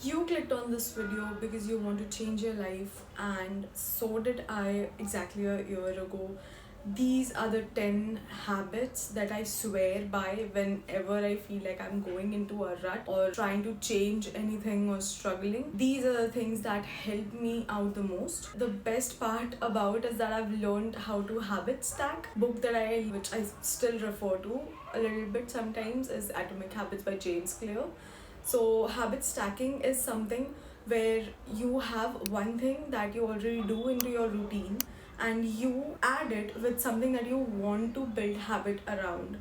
You clicked on this video because you want to change your life, and so did I exactly a year ago. These are the 10 habits that I swear by whenever I feel like I'm going into a rut or trying to change anything or struggling. These are the things that help me out the most. The best part about it is that I've learned how to habit stack. Book that which I still refer to a little bit sometimes is Atomic Habits by James Clear. So, habit stacking is something where you have one thing that you already do into your routine and you add it with something that you want to build habit around.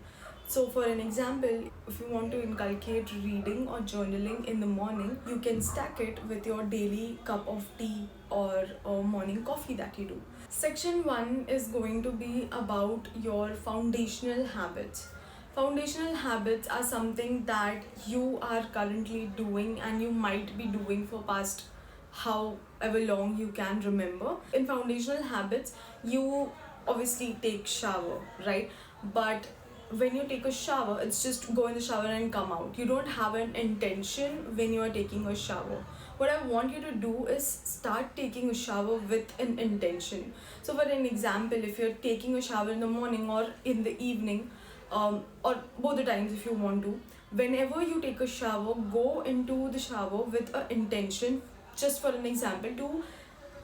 So, for an example, if you want to inculcate reading or journaling in the morning, you can stack it with your daily cup of tea or morning coffee that you do. Section 1 is going to be about your foundational habits. Foundational habits are something that you are currently doing and you might be doing for past however long you can remember. In foundational habits, you obviously take shower, right? But when you take a shower, it's just go in the shower and come out. You don't have an intention when you are taking a shower. What I want you to do is start taking a shower with an intention. So, for an example, if you're taking a shower in the morning or in the evening, or both the times if you want to, whenever you take a shower, go into the shower with an intention, just for an example, to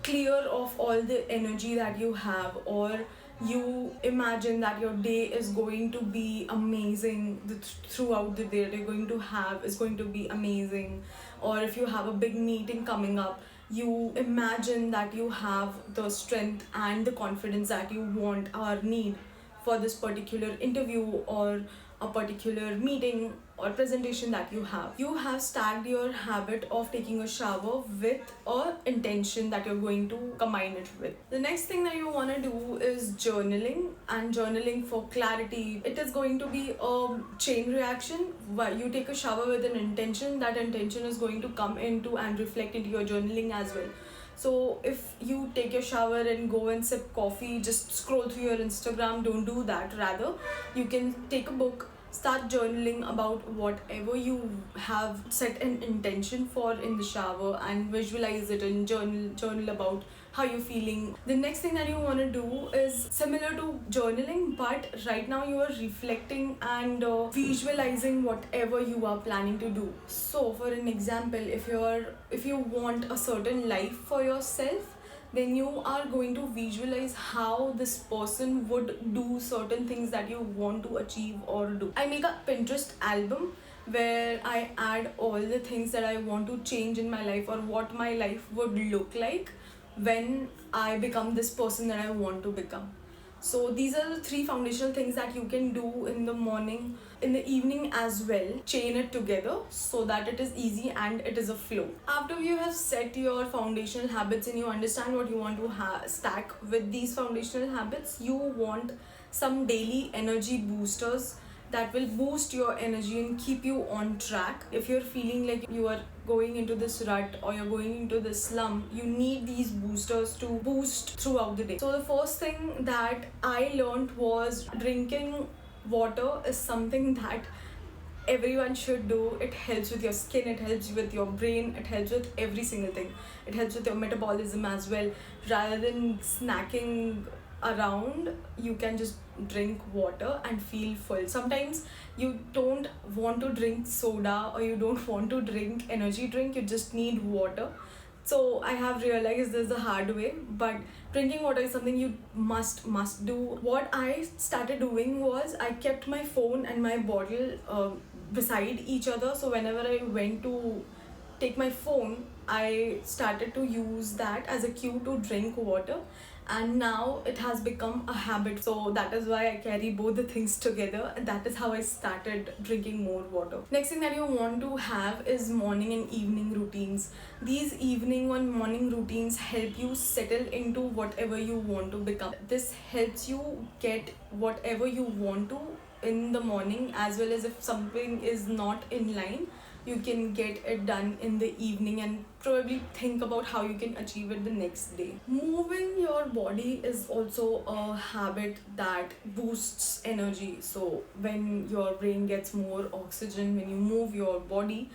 clear off all the energy that you have, or you imagine that your day is going to be amazing, throughout the day that you're going to have is going to be amazing. Or if you have a big meeting coming up, you imagine that you have the strength and the confidence that you want or need for this particular interview or a particular meeting or presentation that you have. You have stacked your habit of taking a shower with a intention that you're going to combine it with. The next thing that you want to do is journaling, and journaling for clarity. It is going to be a chain reaction. While you take a shower with an intention, that intention is going to come into and reflect into your journaling as well. So if you take your shower and go and sip coffee, just scroll through your Instagram, don't do that. Rather, you can take a book, start journaling about whatever you have set an intention for in the shower, and visualize it and journal about how you're feeling. The next thing that you want to do is similar to journaling, but right now you are reflecting and visualizing whatever you are planning to do. So for an example, if you want a certain life for yourself, then you are going to visualize how this person would do certain things that you want to achieve or do. I make a Pinterest album where I add all the things that I want to change in my life, or what my life would look like when I become this person that I want to become. So these are the three foundational things that you can do in the morning, in the evening as well. Chain it together so that it is easy and it is a flow. After you have set your foundational habits and you understand what you want to stack with these foundational habits, you want some daily energy boosters that will boost your energy and keep you on track. If you're feeling like you are going into this rut or you're going into this slump, you need these boosters to boost throughout the day. So the first thing that I learned was drinking water is something that everyone should do. It helps with your skin, it helps with your brain, it helps with every single thing. It helps with your metabolism as well. Rather than snacking around, you can just drink water and feel full. Sometimes you don't want to drink soda or you don't want to drink energy drink, you just need water. So I have realized this the hard way, but drinking water is something you must do. What I started doing was I kept my phone and my bottle beside each other, so whenever I went to take my phone, I started to use that as a cue to drink water, and now it has become a habit. So that is why I carry both the things together, and that is how I started drinking more water. Next thing that you want to have is morning and evening routines. These evening and morning routines help you settle into whatever you want to become. This helps you get whatever you want to in the morning, as well as if something is not in line, you can get it done in the evening and probably think about how you can achieve it the next day. Moving your body is also a habit that boosts energy. So when your brain gets more oxygen, when you move your body,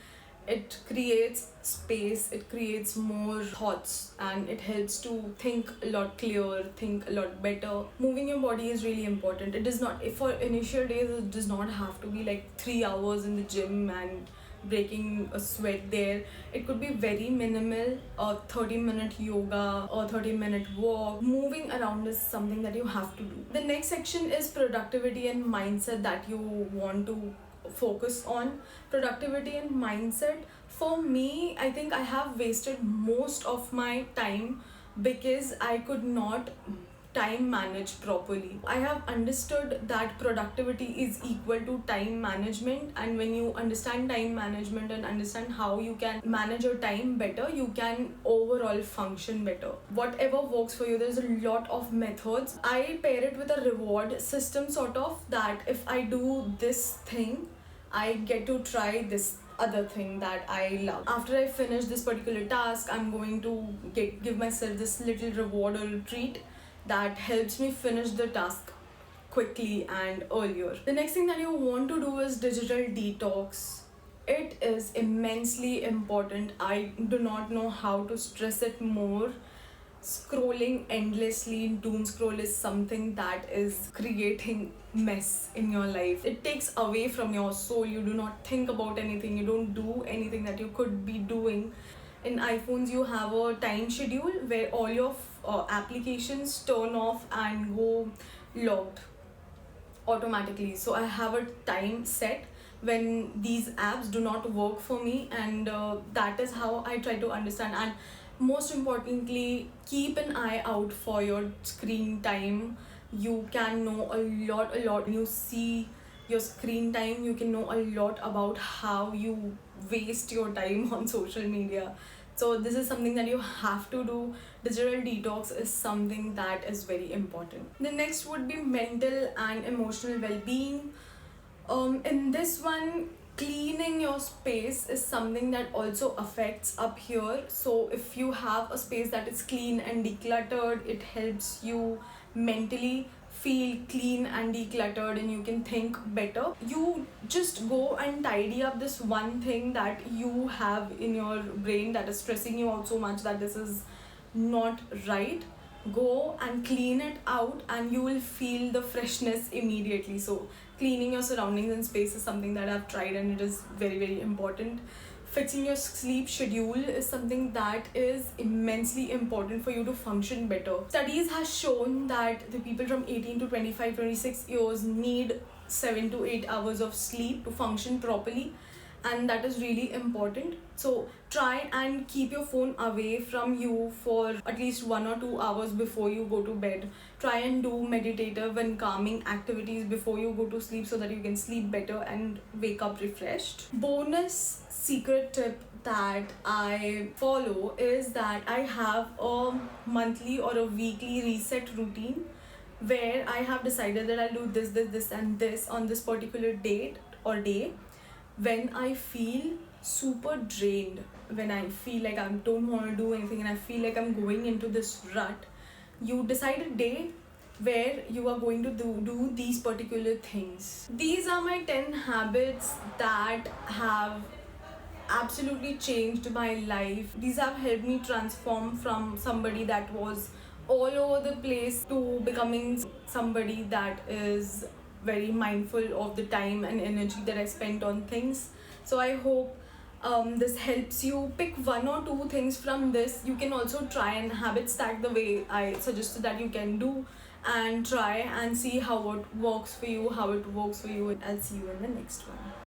It creates space, it creates more thoughts, and it helps to think a lot clearer, think a lot better. Moving your body is really important. It does not, if for initial days, it does not have to be like 3 hours in the gym and breaking a sweat there. It could be very minimal, a 30-minute yoga or 30-minute walk. Moving around is something that you have to do. The next section is productivity and mindset that you want to focus on. Productivity and mindset, for me, I think I have wasted most of my time because I could not time manage properly. I have understood that productivity is equal to time management, and when you understand time management and understand how you can manage your time better, you can overall function better. Whatever works for you, there's a lot of methods. I pair it with a reward system, sort of, that if I do this thing, I get to try this other thing that I love. After I finish this particular task, I'm going to give myself this little reward or treat that helps me finish the task quickly and earlier. The next thing that you want to do is digital detox. It is immensely important. I do not know how to stress it more. Scrolling endlessly, doom scroll, is something that is creating mess in your life. It takes away from your soul. You do not think about anything, you don't do anything that you could be doing. In iPhones, you have a time schedule where all your applications turn off and go locked automatically. So I have a time set when these apps do not work for me, and that is how I try to understand. And most importantly, keep an eye out for your screen time. You can know a lot when you see your screen time. You can know a lot about how you waste your time on social media. So this is something that you have to do. Digital detox is something that is very important. The next would be mental and emotional well-being. In this one, cleaning your space is something that also affects up here. So if you have a space that is clean and decluttered, it helps you mentally feel clean and decluttered, and you can think better. You just go and tidy up this one thing that you have in your brain that is stressing you out so much that this is not right. Go and clean it out and you will feel the freshness immediately. So cleaning your surroundings and space is something that I've tried, and it is very important. Fixing your sleep schedule is something that is immensely important for you to function better. Studies has shown that the people from 18 to 25, 26 years need 7 to 8 hours of sleep to function properly, and that is really important. So try and keep your phone away from you for at least 1 or 2 hours before you go to bed. Try and do meditative and calming activities before you go to sleep so that you can sleep better and wake up refreshed. Bonus secret tip that I follow is that I have a monthly or a weekly reset routine where I have decided that I'll do this and this on this particular date or day. When I feel super drained, when I feel like I don't want to do anything and I feel like I'm going into this rut, you decide a day where you are going to do these particular things. These are my 10 habits that have absolutely changed my life. These have helped me transform from somebody that was all over the place to becoming somebody that is very mindful of the time and energy that I spent on things. So I hope this helps you. Pick 1 or 2 things from this. You can also try and habit stack the way I suggested that you can do, and try and see how it works for you, and I'll see you in the next one.